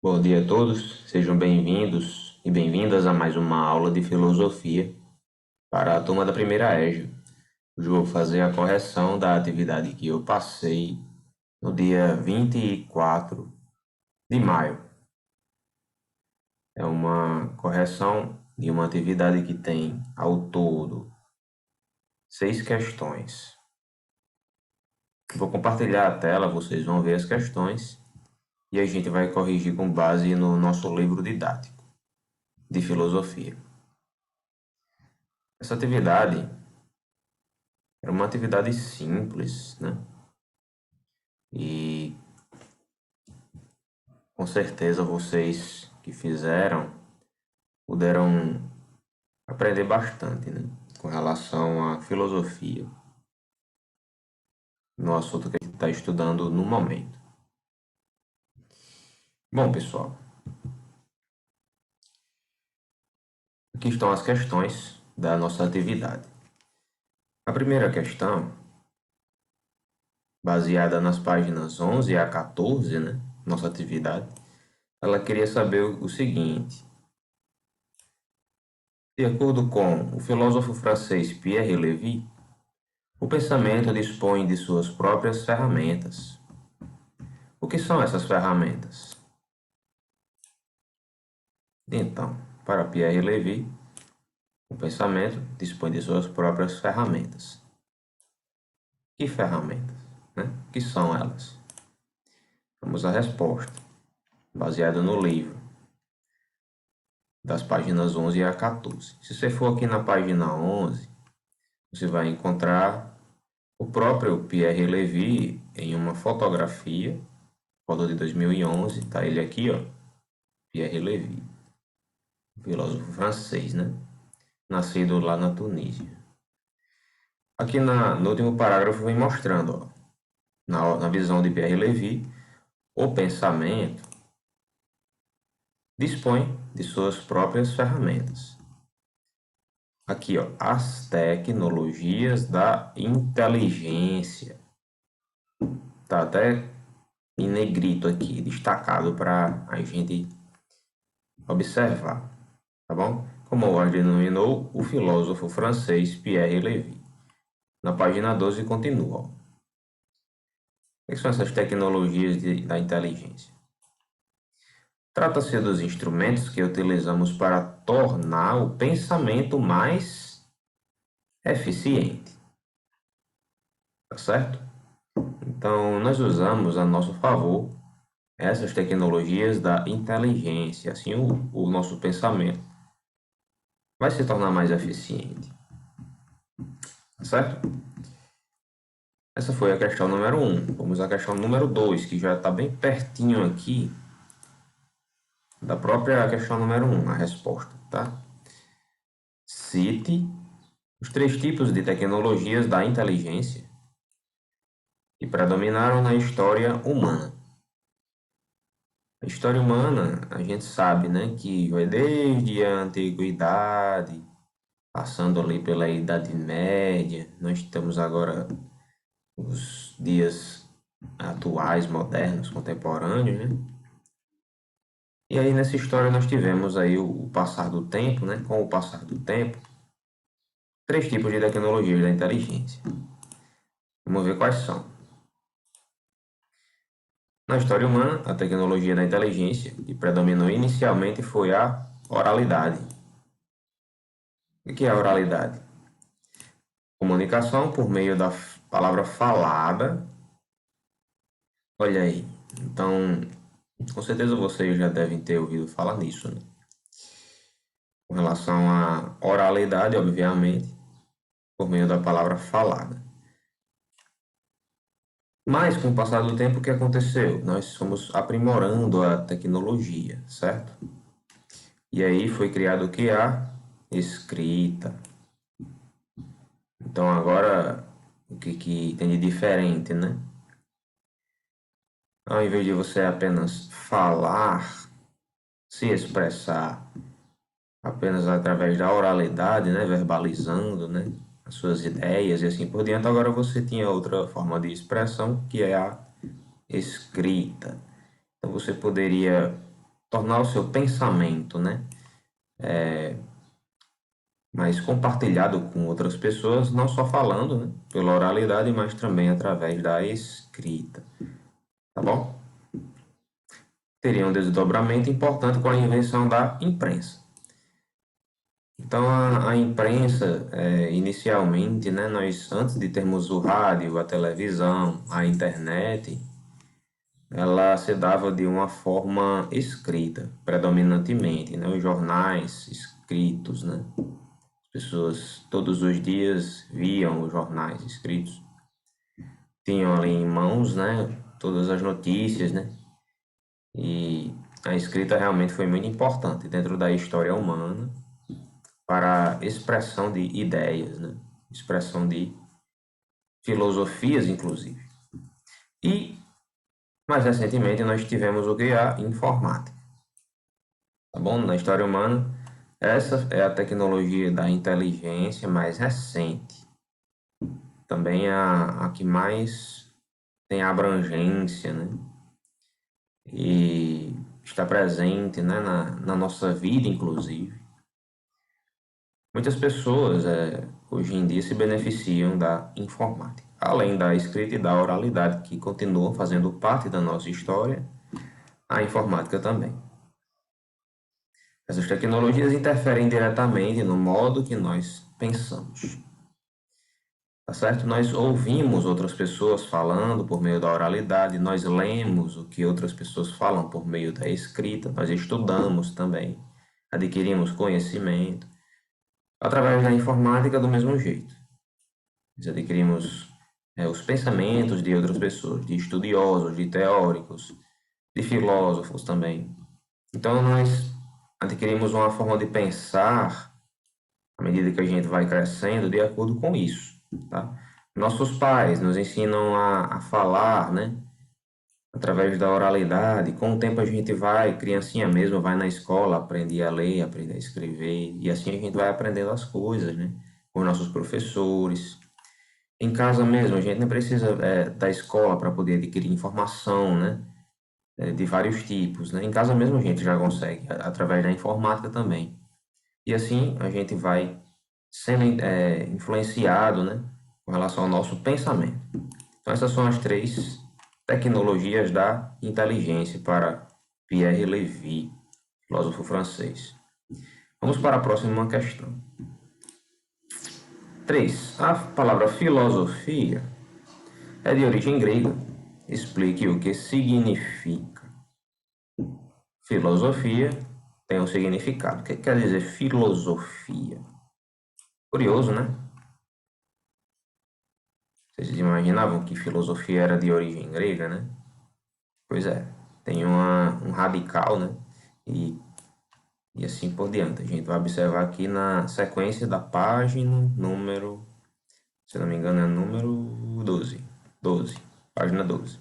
Bom dia a todos, sejam bem-vindos e bem-vindas a mais uma aula de filosofia para a turma da primeira EJA. Hoje eu vou fazer a correção da atividade que eu passei no dia 24 de maio. É uma correção de uma atividade que tem, ao todo, 6 questões. Vou compartilhar a tela, vocês vão ver as questões e a gente vai corrigir com base no nosso livro didático de filosofia. Essa atividade era uma atividade simples, né? E com certeza vocês que fizeram puderam aprender bastante, né? Com relação à filosofia, no assunto que a gente está estudando no momento. Bom, pessoal, aqui estão as questões da nossa atividade. A primeira questão, baseada nas páginas 11 a 14, né? Nossa atividade, ela queria saber o seguinte: de acordo com o filósofo francês Pierre Lévy, o pensamento dispõe de suas próprias ferramentas. O que são essas ferramentas? Então, para Pierre Lévy, o pensamento dispõe de suas próprias ferramentas. Que ferramentas? Né? O que são elas? Vamos à resposta, baseada no livro, das páginas 11 a 14. Se você for aqui na página 11, você vai encontrar o próprio Pierre Lévy em uma fotografia, foto de 2011, tá ele aqui, ó, Pierre Lévy, filósofo francês, né? Nascido lá na Tunísia. Aqui no último parágrafo vem mostrando, ó, na visão de Pierre Lévy, o pensamento dispõe de suas próprias ferramentas. Aqui, ó, as tecnologias da inteligência. Tá até em negrito aqui, destacado para a gente observar, tá bom? Como o denominou o filósofo francês Pierre Lévy. Na página 12 continua. O que são essas tecnologias da inteligência? Trata-se dos instrumentos que utilizamos para tornar o pensamento mais eficiente. Tá certo? Então, nós usamos a nosso favor essas tecnologias da inteligência. Assim, o nosso pensamento vai se tornar mais eficiente. Tá certo? Essa foi a questão número 1. Vamos à questão número 2, que já está bem pertinho aqui da própria questão número 1, a resposta, tá? Cite os 3 tipos de tecnologias da inteligência que predominaram na história humana. A história humana, a gente sabe, né, que vai desde a antiguidade, passando ali pela Idade Média, nós temos agora os dias atuais, modernos, contemporâneos, né? E aí nessa história nós tivemos aí o passar do tempo, né? Com o passar do tempo, 3 tipos de tecnologias da inteligência. Vamos ver quais são. Na história humana, a tecnologia da inteligência que predominou inicialmente foi a oralidade. O que é a oralidade? Comunicação por meio da palavra falada. Olha aí. Então, com certeza vocês já devem ter ouvido falar nisso, né? Com relação à oralidade, obviamente, por meio da palavra falada. Mas, com o passar do tempo, o que aconteceu? Nós fomos aprimorando a tecnologia, certo? E aí foi criado o que? A escrita. Então, agora, o que tem de diferente, né? Ao invés de você apenas falar, se expressar apenas através da oralidade, né? Verbalizando, né? As suas ideias e assim por diante, agora você tinha outra forma de expressão, que é a escrita. Então você poderia tornar o seu pensamento, né, mais compartilhado com outras pessoas, não só falando, né, pela oralidade, mas também através da escrita, tá bom? Teria um desdobramento importante com a invenção da imprensa. Então, a imprensa, inicialmente, né, nós, antes de termos o rádio, a televisão, a internet, ela se dava de uma forma escrita, predominantemente, né, os jornais escritos, né, as pessoas todos os dias viam os jornais escritos, tinham ali em mãos, né, todas as notícias, né, e a escrita realmente foi muito importante dentro da história humana para a expressão de ideias, né, expressão de filosofias, inclusive. E, mais recentemente, nós tivemos o que? A informática. Tá bom? Na história humana, essa é a tecnologia da inteligência mais recente. Também a que mais tem abrangência, né? E está presente, né, na nossa vida, inclusive. Muitas pessoas hoje em dia se beneficiam da informática, além da escrita e da oralidade, que continuam fazendo parte da nossa história, a informática também. Essas tecnologias interferem diretamente no modo que nós pensamos. Tá certo? Nós ouvimos outras pessoas falando por meio da oralidade, nós lemos o que outras pessoas falam por meio da escrita, nós estudamos também, adquirimos conhecimento. Através da informática, do mesmo jeito. Nós adquirimos os pensamentos de outras pessoas, de estudiosos, de teóricos, de filósofos também. Então, nós adquirimos uma forma de pensar à medida que a gente vai crescendo, de acordo com isso, tá? Nossos pais nos ensinam a falar, né? Através da oralidade. Com o tempo a gente vai, criancinha mesmo, vai na escola, aprende a ler, aprende a escrever, e assim a gente vai aprendendo as coisas, né? Com nossos professores. Em casa mesmo, a gente não precisa da escola para poder adquirir informação, né? De vários tipos, né? Em casa mesmo a gente já consegue, através da informática também. E assim a gente vai sendo influenciado, né, com relação ao nosso pensamento. Então essas são as três tecnologias da inteligência para Pierre Levy, filósofo francês. Vamos para a próxima questão. 3. A palavra filosofia é de origem grega. Explique o que significa. Filosofia tem um significado. O que quer dizer filosofia? Curioso, né? Vocês imaginavam que filosofia era de origem grega, né? Pois é, tem um radical, né? E assim por diante. A gente vai observar aqui na sequência da página número, se não me engano, é número 12. 12, página 12.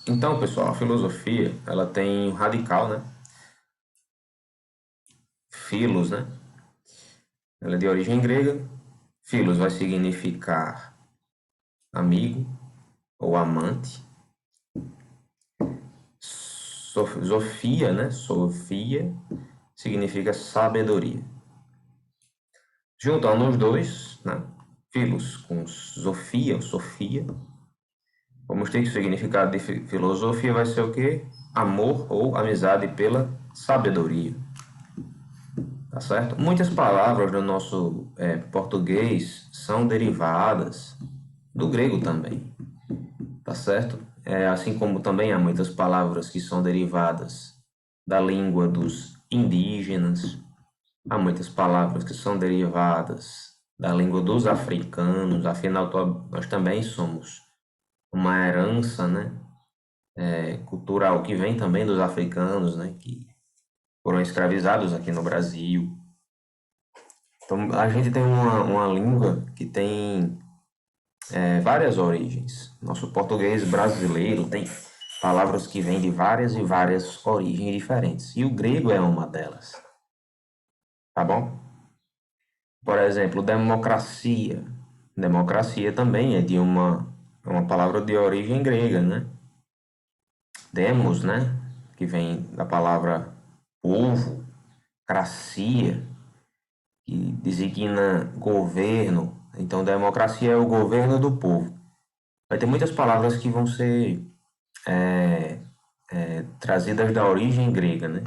Então, pessoal, a filosofia, ela tem um radical, né? Philos, né? Ela é de origem grega. Philos vai significar amigo ou amante. Sofia, né? Sofia significa sabedoria. Juntando os dois, né? Philos com Sofia, ou Sofia, vamos ter que o significado de filosofia vai ser o quê? Amor ou amizade pela sabedoria. Tá certo? Muitas palavras do nosso português são derivadas do grego também. Tá certo? Assim como também há muitas palavras que são derivadas da língua dos indígenas, há muitas palavras que são derivadas da língua dos africanos, afinal nós também somos uma herança, né, cultural que vem também dos africanos, né, que foram escravizados aqui no Brasil. Então a gente tem uma língua que tem várias origens. Nosso português brasileiro tem palavras que vêm de várias e várias origens diferentes. E o grego é uma delas. Tá bom? Por exemplo, democracia. Democracia também é de uma é uma palavra de origem grega, né? Demos, né? Que vem da palavra povo, cracia, que designa governo. Então, democracia é o governo do povo. Vai ter muitas palavras que vão ser trazidas da origem grega, né?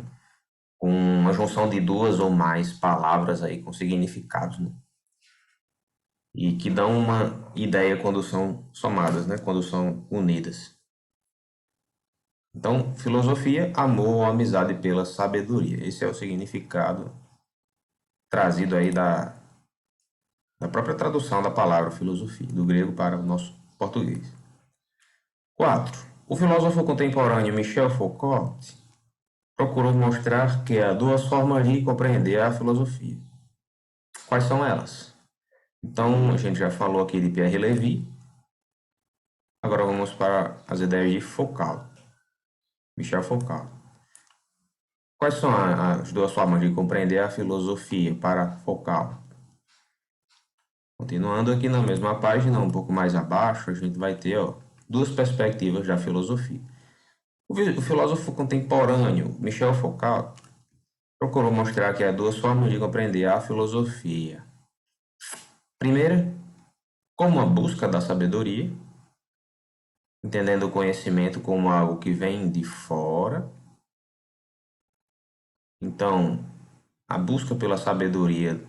Com uma junção de duas ou mais palavras aí com significados, né? E que dão uma ideia quando são somadas, né? Quando são unidas. Então, filosofia, amor ou amizade pela sabedoria. Esse é o significado trazido aí da própria tradução da palavra filosofia, do grego para o nosso português. 4. O filósofo contemporâneo Michel Foucault procurou mostrar que há duas formas de compreender a filosofia. Quais são elas? Então, a gente já falou aqui de Pierre Levy. Agora vamos para as ideias de Foucault, Michel Foucault. Quais são as duas formas de compreender a filosofia para Foucault? Continuando aqui na mesma página, um pouco mais abaixo, a gente vai ter duas perspectivas da filosofia. O filósofo contemporâneo Michel Foucault procurou mostrar que há duas formas de compreender a filosofia. Primeira, como a busca da sabedoria, entendendo o conhecimento como algo que vem de fora. Então, a busca pela sabedoria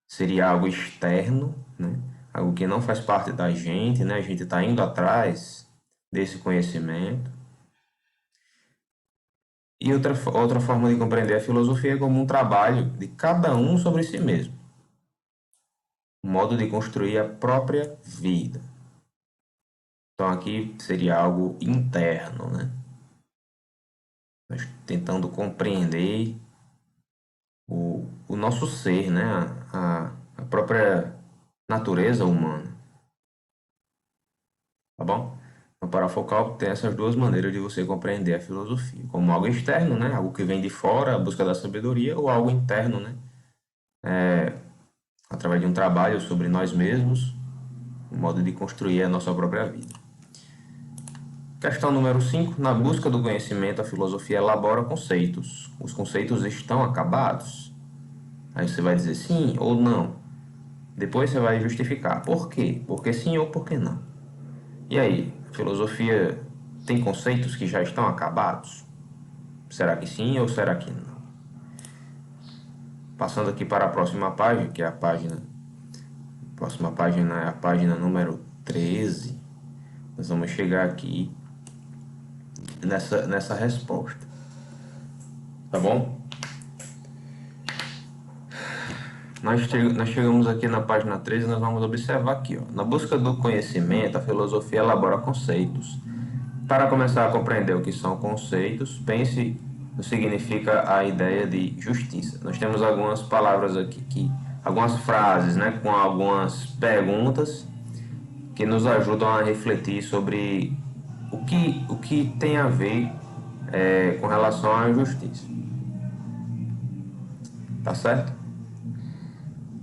seria algo externo, né? Algo que não faz parte da gente, né? A gente está indo atrás desse conhecimento. E outra forma de compreender a filosofia é como um trabalho de cada um sobre si mesmo, um modo de construir a própria vida. Então aqui seria algo interno, né? Nós tentando compreender o nosso ser, né? A própria natureza humana. Tá bom? Então, para Foucault, tem essas duas maneiras de você compreender a filosofia. Como algo externo, né? Algo que vem de fora, a busca da sabedoria, ou algo interno, né? Através de um trabalho sobre nós mesmos, um modo de construir a nossa própria vida. Questão número 5. Na busca do conhecimento, a filosofia elabora conceitos. Os conceitos estão acabados? Aí você vai dizer sim ou não. Depois você vai justificar. Por quê? Porque sim ou por que não? E aí, a filosofia tem conceitos que já estão acabados? Será que sim ou será que não? Passando aqui para a próxima página, que é a página. A próxima página é a página número 13. Nós vamos chegar aqui nessa resposta. Tá bom? Nós chegamos aqui na página 13 e nós vamos observar aqui. Na busca do conhecimento, a filosofia elabora conceitos. Para começar a compreender o que são conceitos, pense no que significa a ideia de justiça. Nós temos algumas palavras aqui, algumas frases, né, com algumas perguntas que nos ajudam a refletir sobre o que tem a ver com relação à justiça. Tá certo?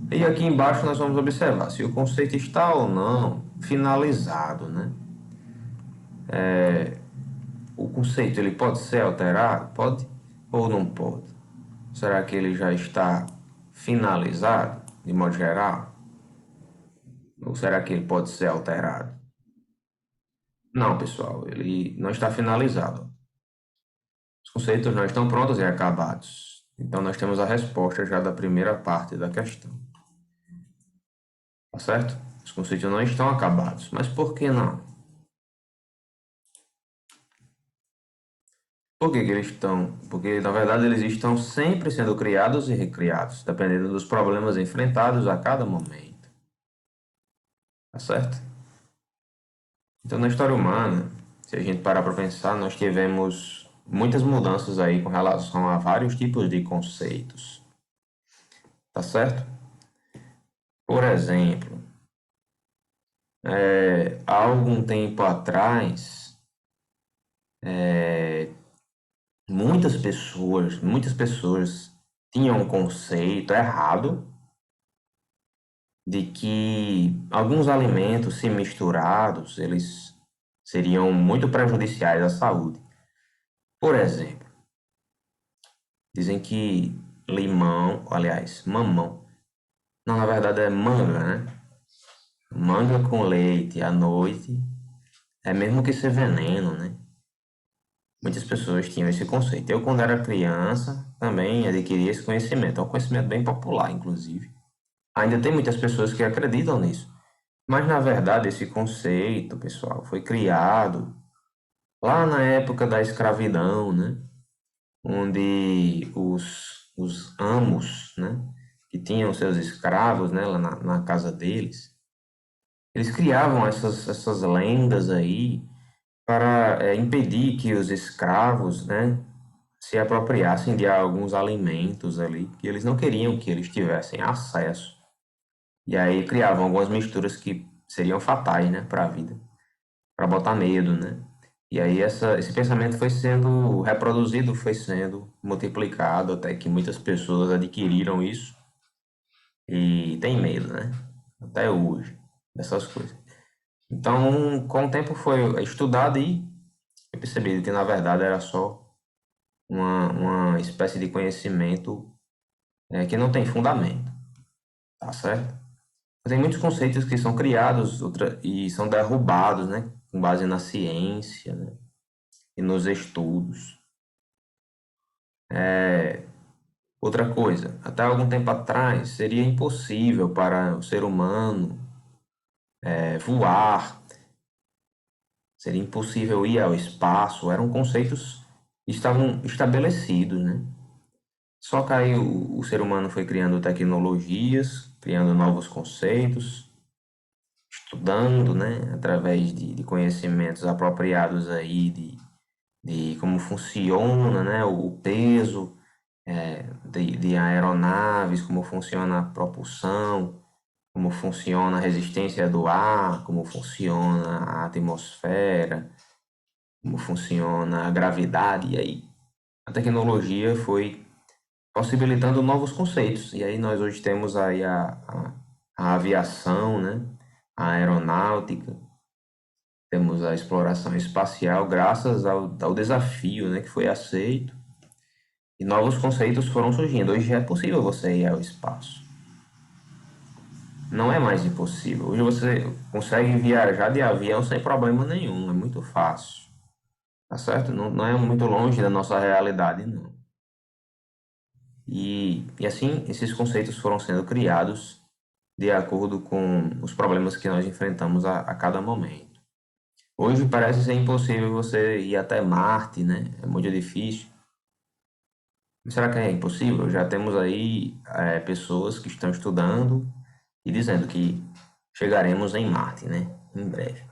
E aqui embaixo nós vamos observar se o conceito está ou não finalizado, né? O conceito ele pode ser alterado? Pode ou não pode? Será que ele já está finalizado, de modo geral? Ou será que ele pode ser alterado? Não, pessoal, ele não está finalizado. Os conceitos não estão prontos e acabados. Então, nós temos a resposta já da primeira parte da questão. Tá certo? Os conceitos não estão acabados. Mas por que não? Por que eles estão? Porque, na verdade, eles estão sempre sendo criados e recriados, dependendo dos problemas enfrentados a cada momento. Tá certo? Então, na história humana, se a gente parar para pensar, nós tivemos muitas mudanças aí com relação a vários tipos de conceitos. Tá certo? Por exemplo, há algum tempo atrás, muitas pessoas tinham um conceito errado de que alguns alimentos, se misturados, eles seriam muito prejudiciais à saúde. Por exemplo, dizem que limão, aliás, mamão, não, na verdade é manga, né? Manga com leite à noite é mesmo que ser veneno, né? Muitas pessoas tinham esse conceito. Eu, quando era criança, também adquiri esse conhecimento. É um conhecimento bem popular, inclusive. Ainda tem muitas pessoas que acreditam nisso. Mas, na verdade, esse conceito, pessoal, foi criado lá na época da escravidão, né? Onde os amos, né? Que tinham seus escravos, né? Lá na casa deles, eles criavam essas lendas aí para impedir que os escravos, né? Se apropriassem de alguns alimentos ali que eles não queriam que eles tivessem acesso. E aí criavam algumas misturas que seriam fatais, né, para a vida, para botar medo, né? E aí esse pensamento foi sendo reproduzido, foi sendo multiplicado até que muitas pessoas adquiriram isso e tem medo, né? Até hoje, dessas coisas. Então, com o tempo foi estudado e eu percebi que na verdade era só uma espécie de conhecimento que não tem fundamento, tá certo? Tem muitos conceitos que são criados e são derrubados, né, com base na ciência, né, e nos estudos. Outra coisa, até algum tempo atrás seria impossível para o ser humano voar, seria impossível ir ao espaço, eram conceitos que estavam estabelecidos, né? Só que aí o ser humano foi criando tecnologias, criando novos conceitos, estudando, né, através de conhecimentos apropriados aí de como funciona, né, o peso de aeronaves, como funciona a propulsão, como funciona a resistência do ar, como funciona a atmosfera, como funciona a gravidade, e aí a tecnologia foi possibilitando novos conceitos, e aí nós hoje temos aí a aviação, né, a aeronáutica, temos a exploração espacial graças ao desafio, né, que foi aceito e novos conceitos foram surgindo. Hoje é possível você ir ao espaço. Não é mais impossível. Hoje você consegue viajar de avião sem problema nenhum. É muito fácil. Tá certo? Não é muito longe da nossa realidade, não. E assim, esses conceitos foram sendo criados de acordo com os problemas que nós enfrentamos a cada momento. Hoje parece ser impossível você ir até Marte, né? É muito difícil. Será que é impossível? Já temos aí pessoas que estão estudando e dizendo que chegaremos em Marte, né? Em breve.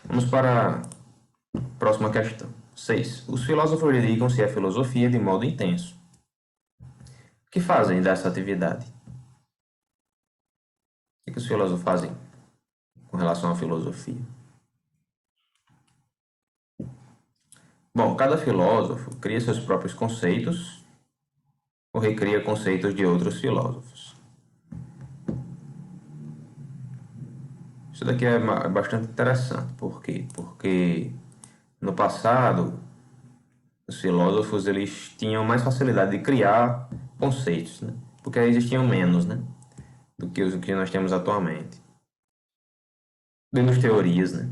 Vamos para a próxima questão. 6. Os filósofos dedicam-se à filosofia de modo intenso. O que fazem dessa atividade? O que os filósofos fazem com relação à filosofia? Bom, cada filósofo cria seus próprios conceitos ou recria conceitos de outros filósofos. Isso daqui é bastante interessante. Por quê? Porque no passado, os filósofos eles tinham mais facilidade de criar conceitos, né? Porque existiam menos, né? Do que os que nós temos atualmente. Menos teorias, né?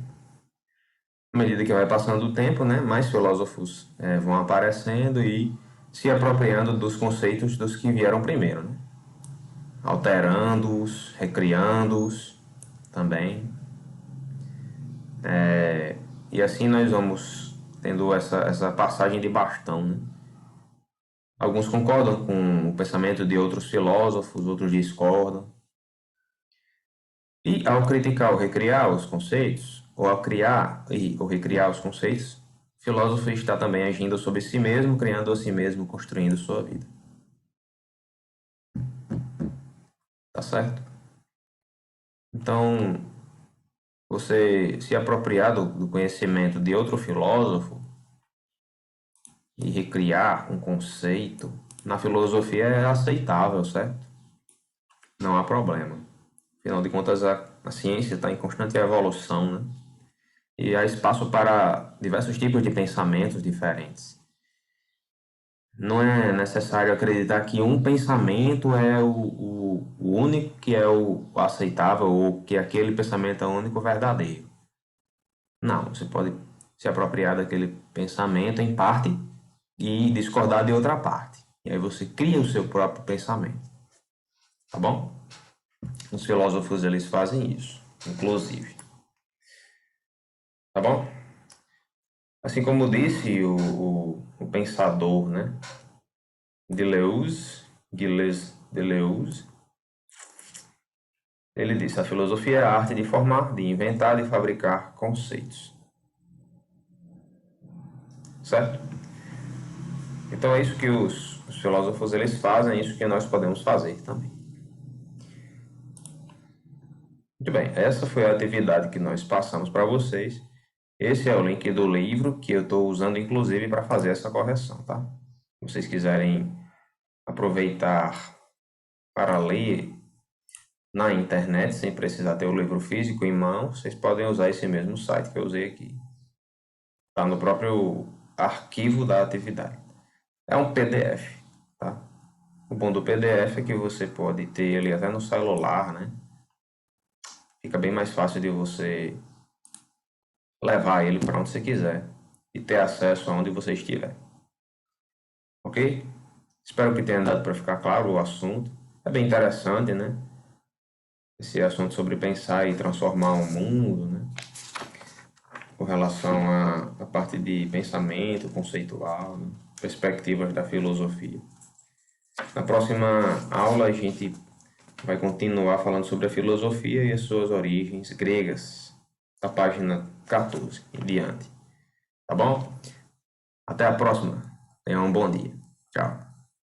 À medida que vai passando o tempo, né? Mais filósofos vão aparecendo e se apropriando dos conceitos dos que vieram primeiro, né? Alterando-os, recriando-os também. E assim nós vamos tendo essa passagem de bastão, né? Alguns concordam com o pensamento de outros filósofos, outros discordam. E ao criticar ou recriar os conceitos, ou ao criar ou recriar os conceitos, o filósofo está também agindo sobre si mesmo, criando a si mesmo, construindo sua vida. Tá certo? Então, você se apropriar do conhecimento de outro filósofo e recriar um conceito, na filosofia é aceitável, certo? não há problema. Afinal de contas, a ciência está em constante evolução, né? E há espaço para diversos tipos de pensamentos diferentes. Não é necessário acreditar que um pensamento é o único que é o aceitável ou que aquele pensamento é o único verdadeiro. Não, você pode se apropriar daquele pensamento em parte e discordar de outra parte. E aí você cria o seu próprio pensamento. Tá bom? Os filósofos eles fazem isso, inclusive. Tá bom? Assim como disse o pensador, né? Gilles Deleuze, ele disse: a filosofia é a arte de formar, de inventar, de fabricar conceitos. Certo? Então é isso que os filósofos eles fazem, é isso que nós podemos fazer também. Muito bem, essa foi a atividade que nós passamos para vocês. Esse é o link do livro que eu estou usando, inclusive, para fazer essa correção, tá? Se vocês quiserem aproveitar para ler na internet, sem precisar ter o livro físico em mão, vocês podem usar esse mesmo site que eu usei aqui. Está no próprio arquivo da atividade. É um PDF, tá? O bom do PDF é que você pode ter ele até no celular, né? Fica bem mais fácil de você levar ele para onde você quiser e ter acesso aonde você estiver. Ok? Espero que tenha dado para ficar claro o assunto. É bem interessante, né? Esse assunto sobre pensar e transformar o mundo, né? Com relação à parte de pensamento conceitual, né? Perspectivas da filosofia. Na próxima aula a gente vai continuar falando sobre a filosofia e as suas origens gregas, da página 14 em diante. Tá bom? Até a próxima. Tenha um bom dia. Tchau.